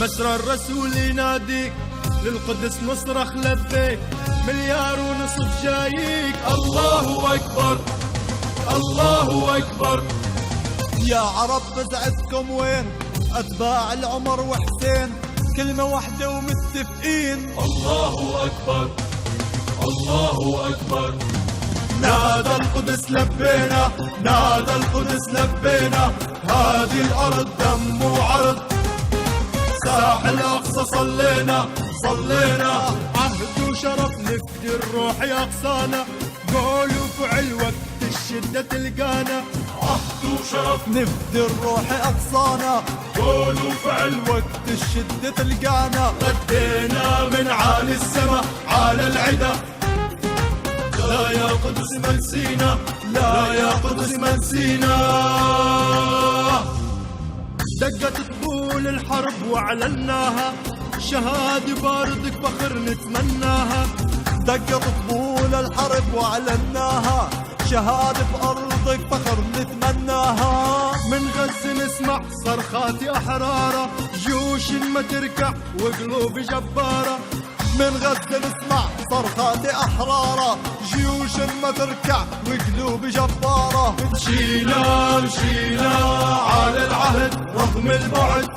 مسرى الرسول يناديك، للقدس نصرخ لبيك، 1.5 مليار جاييك. الله أكبر الله أكبر. يا عرب بزعتكم وين أتباع العمر وحسين؟ كلمة واحدة ومتفقين. الله أكبر الله أكبر. نادى القدس لبينا، نادى القدس لبينا، هذه الأرض دم وعرض، ساحل الأقصى صلينا صلينا، عهد وشرف نفدي الروح يا أقصانا، قول وفعل وقت الشدة تلقانا، عهد وشرف نفدي الروح أقصانا، قول وفعل وقت الشدة تلقانا. غدينا من عالي السما على العدا، لا يا قدس ما نسينا، لا يا قدس ما نسينا. دقت طبول الحرب واعلناها، شهادة بارضك فخر نتمناها. دقت طبول الحرب واعلناها، شهادة بأرضك فخر نتمناها. من غزة نسمع صرخات أحرارة، جيوش ما تركع وقلوب جبارة. من غزة نسمع صرخات أحرارة، جيوش ما تركع وقلوب جبارة. مشينا مشينا على العهد رغم البعد،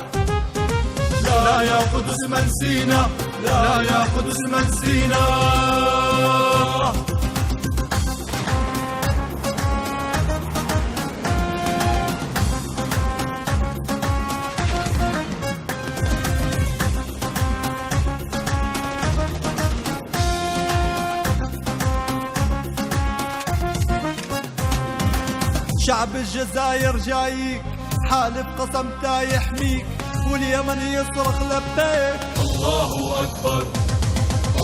لا يا قدس ما نسينا، لا يا قدس ما نسينا. شعب الجزائر جايك، حالف قسم لا يحميك، واليمن يصرخ لبيك. الله أكبر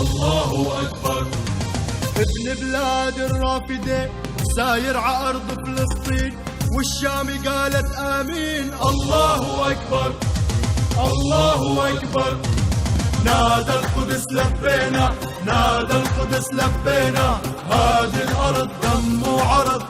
الله أكبر. ابن بلاد الرافدة ساير ع أرض فلسطين، والشام قالت آمين. الله أكبر الله أكبر. نادى القدس لبينا، نادى القدس لبينا، هذه الأرض دم وعرض،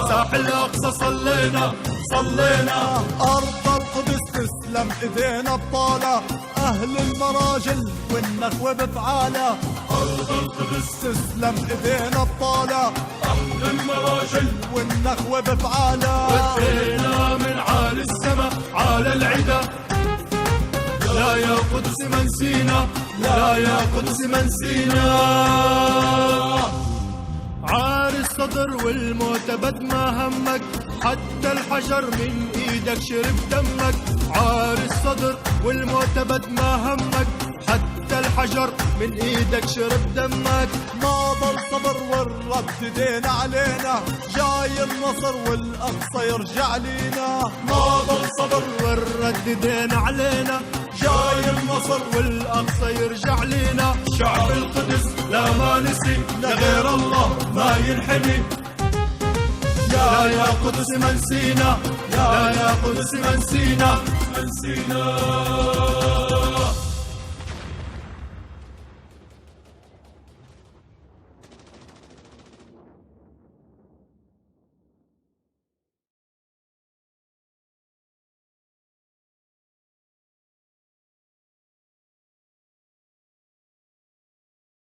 ساحل الأقصى صلينا صلينا. أرض القدس تسلم إيدينا بطالة، أهل المراجل والنخوة بفعالة. أرض القدس تسلم إيدينا بطالة، أهل المراجل والنخوة بفعالة. ودينا من عالي السما على العدا، لا يا قدس ما نسينا، لا يا قدس ما نسينا. عار الصدر والمعتبد ما همك، حتى الحجر من ايدك شرب دمك. عار الصدر والمعتبد ما همك، حتى الحجر من ايدك شرب دمك. ما ضل صبر والرد دينا علينا، جاي النصر والاقصى يرجع لينا. ما ضل صبر والرد دينا علينا، جاي النصر والاقصى يرجع لينا. شعب القدس لا ما نسي، لغير الله ما ينحني. لا يا قدس ما نسينا، لا يا قدس ما نسينا، ما نسينا.